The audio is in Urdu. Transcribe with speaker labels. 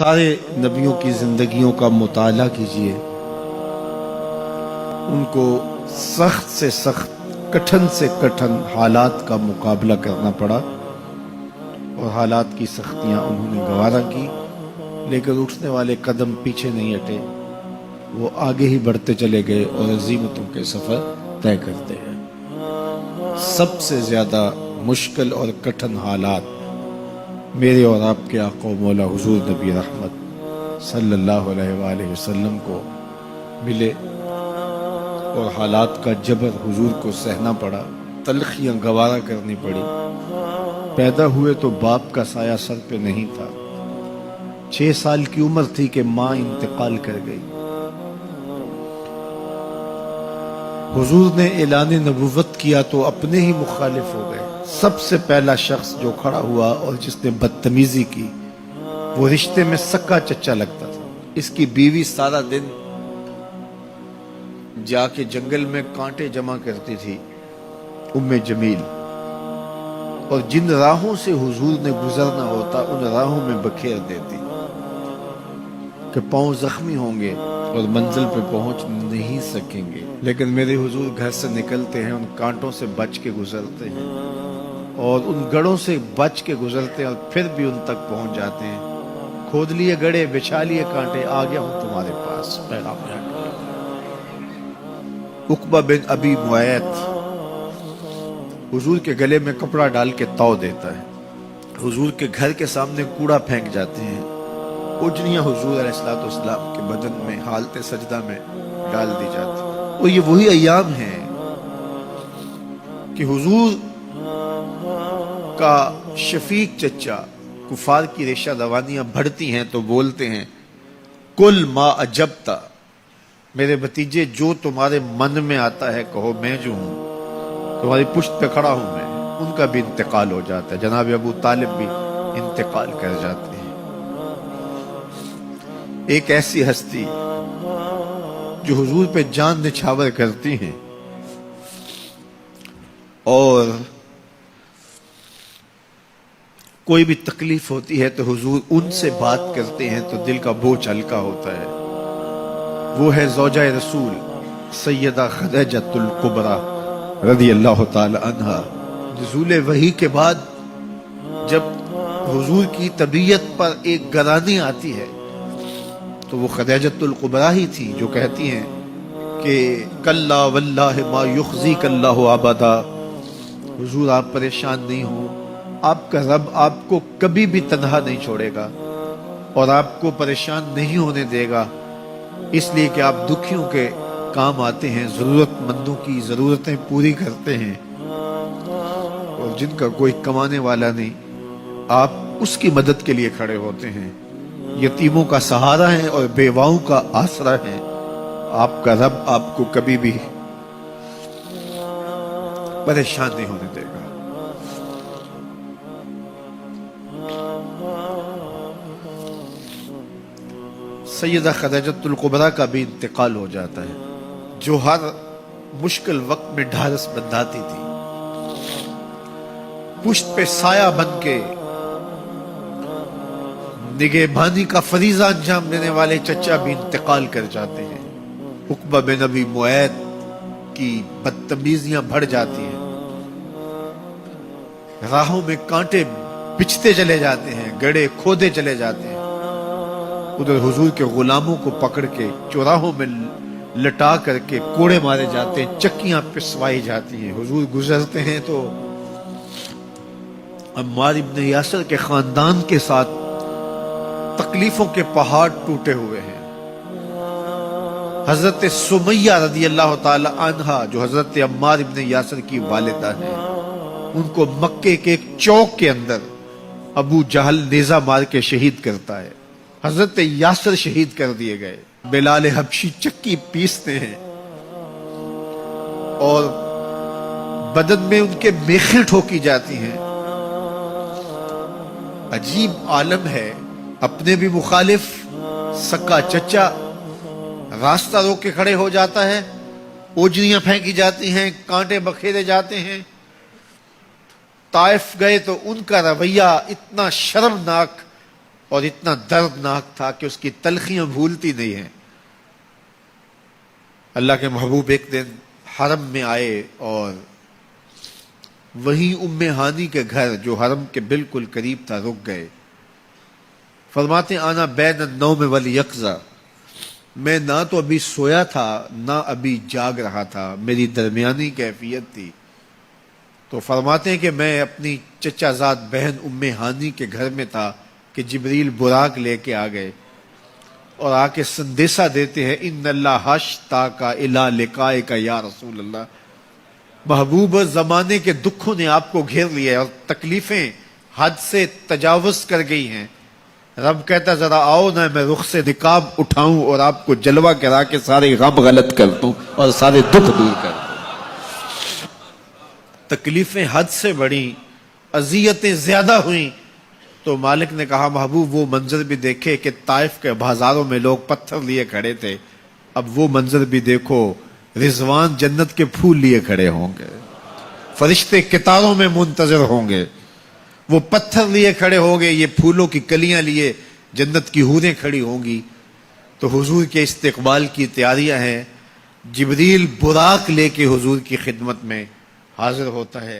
Speaker 1: سارے نبیوں کی زندگیوں کا مطالعہ کیجئے، ان کو سخت سے سخت، کٹھن سے کٹھن حالات کا مقابلہ کرنا پڑا اور حالات کی سختیاں انہوں نے گوارا کی، لیکن اٹھنے والے قدم پیچھے نہیں ہٹے، وہ آگے ہی بڑھتے چلے گئے اور عظیمتوں کے سفر طے کرتے ہیں۔ سب سے زیادہ مشکل اور کٹھن حالات میرے اور آپ کے آقا و مولا حضور نبی رحمت صلی اللہ علیہ وآلہ وسلم کو ملے اور حالات کا جبر حضور کو سہنا پڑا، تلخیاں گوارا کرنی پڑی۔ پیدا ہوئے تو باپ کا سایہ سر پہ نہیں تھا، 6 سال کی عمر تھی کہ ماں انتقال کر گئی۔ حضور نے اعلان نبوت کیا تو اپنے ہی مخالف ہو گئے۔ سب سے پہلا شخص جو کھڑا ہوا اور جس نے بدتمیزی کی وہ رشتے میں سکا چچا لگتا تھا۔ اس کی بیوی سارا دن جا کے جنگل میں کانٹے جمع کرتی تھی، ام جمیل، اور جن راہوں سے حضور نے گزرنا ہوتا ان راہوں میں بکھیر دیتی کہ پاؤں زخمی ہوں گے اور منزل پہ پہنچ نہیں سکیں گے، لیکن میرے حضور گھر سے نکلتے ہیں، ان کانٹوں سے بچ کے گزرتے ہیں اور ان گڑھوں سے بچ کے گزرتے ہیں اور پھر بھی ان تک پہنچ جاتے ہیں۔ کھود لیے گڑھے، بچھا لیے کانٹے، آ گیا ہوں تمہارے پاس، پیغام ہے۔ عقبہ بن ابی معیط حضور کے گلے میں کپڑا ڈال کے تاؤ دیتا ہے، حضور کے گھر کے سامنے کوڑا پھینک جاتے ہیں، اجنیاں حضور علیہ السلام کے بدن میں حالت سجدہ میں ڈال دی جاتی ہیں۔ اور یہ وہی ایام ہیں کہ حضور کا شفیق چچا کفار کی ریشہ دوانیاں بڑھتی ہیں تو بولتے ہیں کل ما اجبتا، میرے بھتیجے جو تمہارے من میں آتا ہے کہو، میں جو ہوں تمہاری پشت پہ کھڑا ہوں میں۔ ان کا بھی انتقال ہو جاتا ہے، جناب ابو طالب بھی انتقال کر جاتے ہیں۔ ایک ایسی ہستی جو حضور پہ جان نچھاور کرتی ہیں اور کوئی بھی تکلیف ہوتی ہے تو حضور ان سے بات کرتے ہیں تو دل کا بوجھ ہلکا ہوتا ہے۔ وہ ہے زوجہ رسول سیدہ خدیجہ الکبریٰ رضی اللہ تعالی عنہ۔ نزول وحی کے بعد جب حضور کی طبیعت پر ایک گرانی آتی ہے تو وہ خدیجہ الکبریٰ ہی تھی جو کہتی ہیں کہ کلا واللہ ما یخزیک اللہ ابدا، حضور آپ پریشان نہیں ہوں، آپ کا رب آپ کو کبھی بھی تنہا نہیں چھوڑے گا اور آپ کو پریشان نہیں ہونے دے گا، اس لیے کہ آپ دکھیوں کے کام آتے ہیں، ضرورت مندوں کی ضرورتیں پوری کرتے ہیں، اور جن کا کوئی کمانے والا نہیں آپ اس کی مدد کے لیے کھڑے ہوتے ہیں، یتیموں کا سہارا ہیں اور بیواؤں کا آسرا ہیں۔ آپ کا رب آپ کو کبھی بھی پریشان نہیں ہونے دے گا۔ سیدہ خدیجہ الکبریٰ کا بھی انتقال ہو جاتا ہے، جو ہر مشکل وقت میں ڈھارس بندھاتی تھی، پشت پہ سایہ بن کے نگہبانی کا فریضہ انجام دینے والے چچا بھی انتقال کر جاتے ہیں۔ عقبہ بن ابی معیط کی بدتمیزیاں بڑھ جاتی ہیں، راہوں میں کانٹے بچھتے چلے جاتے ہیں، گڑھے کھودے چلے جاتے ہیں، ادھر حضور کے غلاموں کو پکڑ کے چوراہوں میں لٹا کر کے کوڑے مارے جاتے ہیں، چکیاں پسوائی جاتی ہیں۔ حضور گزرتے ہیں تو عمار ابن یاسر کے خاندان کے ساتھ تکلیفوں کے پہاڑ ٹوٹے ہوئے ہیں۔ حضرت سمیہ رضی اللہ تعالی عنہا جو حضرت عمار ابن یاسر کی والدہ ہیں، ان کو مکے کے ایک چوک کے اندر ابو جہل نیزہ مار کے شہید کرتا ہے، حضرت یاسر شہید کر دیے گئے۔ بلال حبشی چکی پیستے ہیں اور بدن میں ان کے میخیں ٹھوکی جاتی ہیں۔ عجیب عالم ہے، اپنے بھی مخالف، سکا چچا راستہ روک کے کھڑے ہو جاتا ہے، اوجریاں پھینکی جاتی ہیں، کانٹے بکھیرے جاتے ہیں۔ طائف گئے تو ان کا رویہ اتنا شرمناک اور اتنا دردناک تھا کہ اس کی تلخیاں بھولتی نہیں ہیں۔ اللہ کے محبوب ایک دن حرم میں آئے اور وہیں ام ہانی کے گھر جو حرم کے بالکل قریب تھا رک گئے۔ فرماتے آنا بین النوم والیقظہ، میں نہ تو ابھی سویا تھا نہ ابھی جاگ رہا تھا، میری درمیانی کیفیت تھی۔ تو فرماتے ہیں کہ میں اپنی چچا زاد بہن ام ہانی کے گھر میں تھا کہ جبریل براق لے کے آ گئے اور آ کے سندیسہ دیتے ہیں ان اللہ اشتاق الی لقائک یا رسول اللہ، محبوب زمانے کے دکھوں نے آپ کو گھیر لیا ہے اور تکلیفیں حد سے تجاوز کر گئی ہیں۔ رب کہتا ذرا آؤ نہ میں رخ سے نقاب اٹھاؤں اور آپ کو جلوہ کرا کے سارے غم غلط کر دوں اور سارے دکھ دور کر دوں۔ تکلیفیں حد سے بڑھیں، اذیتیں زیادہ ہوئیں، تو مالک نے کہا محبوب وہ منظر بھی دیکھے کہ طائف کے بازاروں میں لوگ پتھر لیے کھڑے تھے، اب وہ منظر بھی دیکھو، رضوان جنت کے پھول لیے کھڑے ہوں گے، فرشتے قطاروں میں منتظر ہوں گے، وہ پتھر لیے کھڑے ہوں گے، یہ پھولوں کی کلیاں لیے جنت کی حوریں کھڑی ہوں گی۔ تو حضور کے استقبال کی تیاریاں ہیں، جبریل براق لے کے حضور کی خدمت میں حاضر ہوتا ہے۔